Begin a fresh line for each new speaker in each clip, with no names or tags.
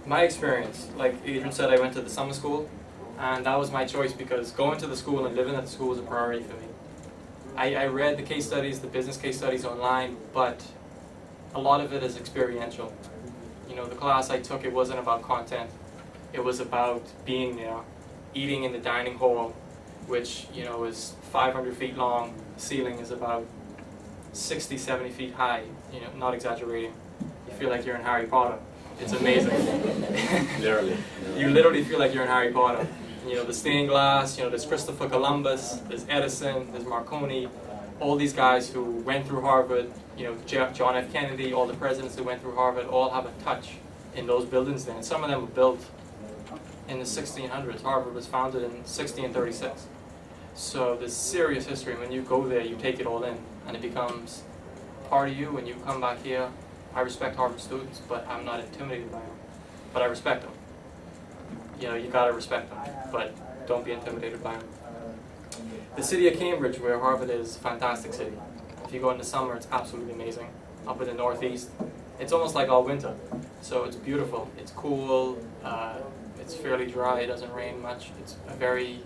My experience, like Adrian said, I went to the summer school, and that was my choice because going to the school and living at the school was a priority for me. I read the case studies, the business case studies online, but a lot of it is experiential. You know, the class I took, it wasn't about content. It was about being there, eating in the dining hall, which, you know, is 500 feet long. The ceiling is about 60, 70 feet high, you know, not exaggerating. You feel like you're in Harry Potter. It's amazing.
Literally.
You literally feel like you're in Harry Potter. You know, the stained glass, you know, there's Christopher Columbus, there's Edison, there's Marconi, all these guys who went through Harvard, you know, John F. Kennedy, all the presidents who went through Harvard, all have a touch in those buildings there. And some of them were built in the 1600s. Harvard was founded in 1636. So there's serious history. When you go there, you take it all in, and it becomes part of you, and you come back here. I respect Harvard students, but I'm not intimidated by them. But I respect them. You know, you gotta respect them, but don't be intimidated by them. The city of Cambridge, where Harvard is, a fantastic city. If you go in the summer, it's absolutely amazing. Up in the northeast, it's almost like all winter. So it's beautiful, it's cool, it's fairly dry, it doesn't rain much. It's a very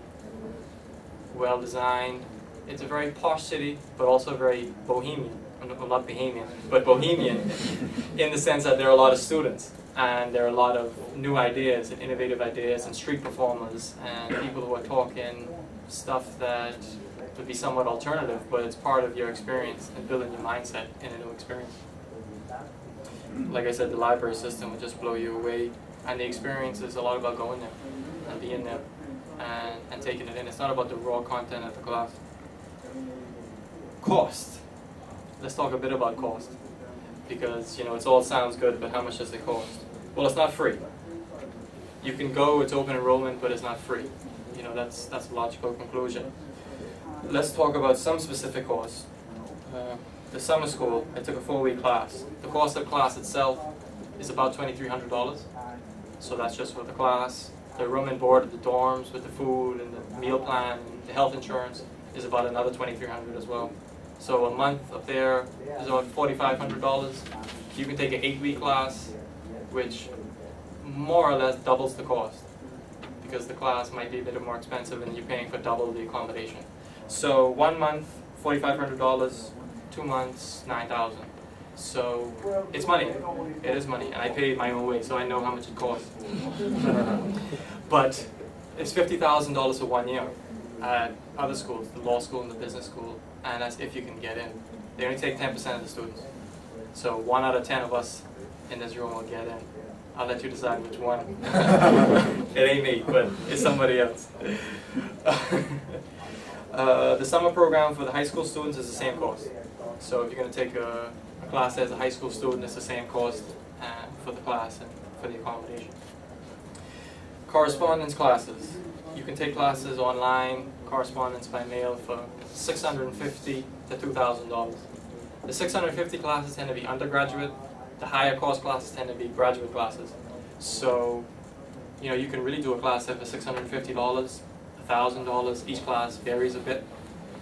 well designed, it's a very posh city, but also very bohemian. Well, not bohemian, but bohemian in the sense that there are a lot of students and there are a lot of new ideas and innovative ideas and street performers and people who are talking stuff that would be somewhat alternative, but it's part of your experience and building your mindset in a new experience. Like I said, the library system would just blow you away, and the experience is a lot about going there and being there and taking it in. It's not about the raw content of the class. Cost. Let's talk a bit about cost, because, you know, it all sounds good, but how much does it cost? Well, it's not free. You can go, it's open enrollment, but it's not free. You know, that's a logical conclusion. Let's talk about some specific costs. The summer school, I took a 4-week class. The cost of the class itself is about $2,300. So that's just for the class. The room and board at the dorms with the food and the meal plan and the health insurance is about another $2,300 as well. So a month up there is about $4,500. You can take an 8-week class, which more or less doubles the cost, because the class might be a bit more expensive and you're paying for double the accommodation. So 1 month, $4,500, 2 months, $9,000. So it's money. It is money, and I paid my own way, so I know how much it costs. But it's $50,000 for 1 year at other schools, the law school and the business school, and that's if you can get in. They only take 10% of the students. So 1 out of 10 of us in this room will get in. I'll let you decide which one. It ain't me, but it's somebody else. The summer program for the high school students is the same cost. So if you're going to take a class as a high school student, it's the same cost for the class and for the accommodation. Correspondence classes. You can take classes online, correspondence by mail for $650 to $2,000. The 650 classes tend to be undergraduate. The higher cost classes tend to be graduate classes. So, you know, you can really do a class there for $650, $1,000. Each class varies a bit.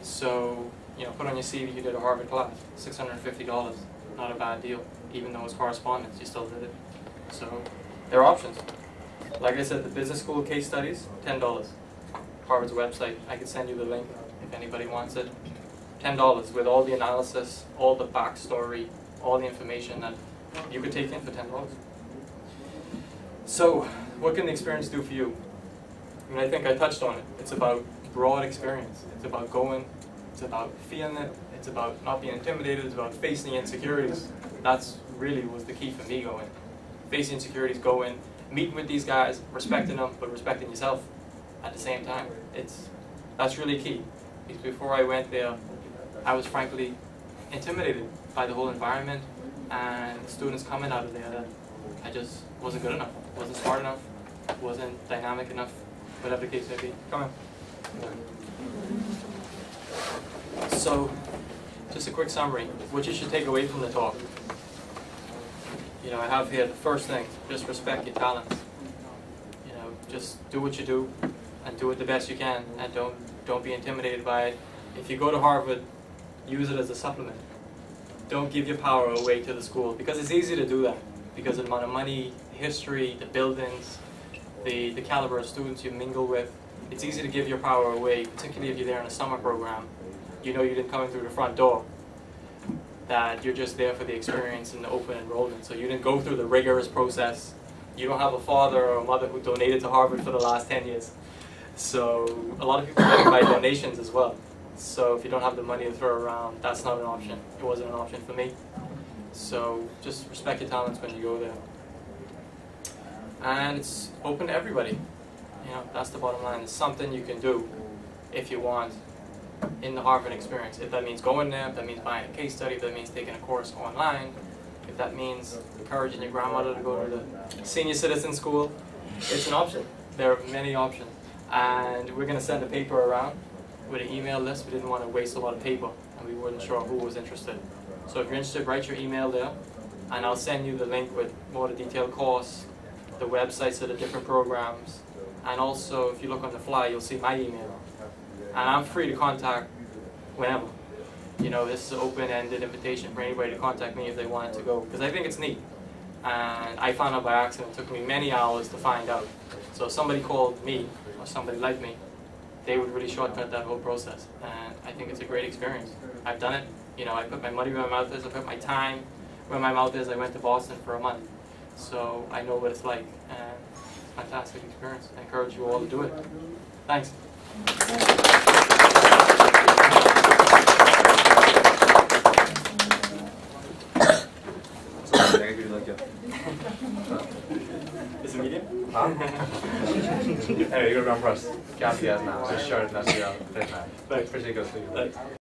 So, you know, put on your CV you did a Harvard class, $650. Not a bad deal. Even though it's correspondence, you still did it. So, there are options. Like I said, the business school case studies, $10. Harvard's website, I can send you the link if anybody wants it. $10 with all the analysis, all the backstory, all the information that you could take in for $10. So, what can the experience do for you? I mean, I think I touched on it. It's about broad experience. It's about going, it's about feeling it, it's about not being intimidated, it's about facing insecurities. That's really was the key for me going. Facing insecurities, going, meeting with these guys, respecting them, but respecting yourself at the same time. That's really key. Because before I went there, I was frankly intimidated by the whole environment and the students coming out of there that I just wasn't good enough, wasn't smart enough, wasn't dynamic enough, whatever the case may be. Come on. So, just a quick summary, what you should take away from the talk. You know, I have here the first thing, just respect your talents. You know, just do what you do and do it the best you can, and don't be intimidated by it. If you go to Harvard, use it as a supplement. Don't give your power away to the school, because it's easy to do that, because of the amount of money history, the buildings, the caliber of students you mingle with. It's easy to give your power away, particularly if you're there in a summer program. You know you didn't come in through the front door, that you're just there for the experience and the open enrollment. So you didn't go through the rigorous process. You don't have a father or a mother who donated to Harvard for the last 10 years. So a lot of people live by donations as well. So if you don't have the money to throw around, that's not an option. It wasn't an option for me. So just respect your talents when you go there. And it's open to everybody. You know, that's the bottom line. It's something you can do if you want in the Harvard experience. If that means going there, if that means buying a case study, if that means taking a course online, if that means encouraging your grandmother to go to the senior citizen school, it's an option. There are many options. And we're going to send a paper around with an email list. We didn't want to waste a lot of paper, and we weren't sure who was interested. So if you're interested, write your email there, and I'll send you the link with more the detailed course, the websites of the different programs, and also if you look on the fly, you'll see my email. And I'm free to contact whenever. You know, this is an open-ended invitation for anybody to contact me if they wanted to go, because I think it's neat. And I found out by accident. It took me many hours to find out. So if somebody called me, or somebody like me, they would really shortcut that whole process. And I think it's a great experience. I've done it. You know, I put my money where my mouth is. I put my time where my mouth is. I went to Boston for a month. So I know what it's like. And it's a fantastic experience. I encourage you all to do it. Thanks. Is it medium?
Huh? Anyway, you go around for us. Gas now. Just short and that's the finish now. Pretty good.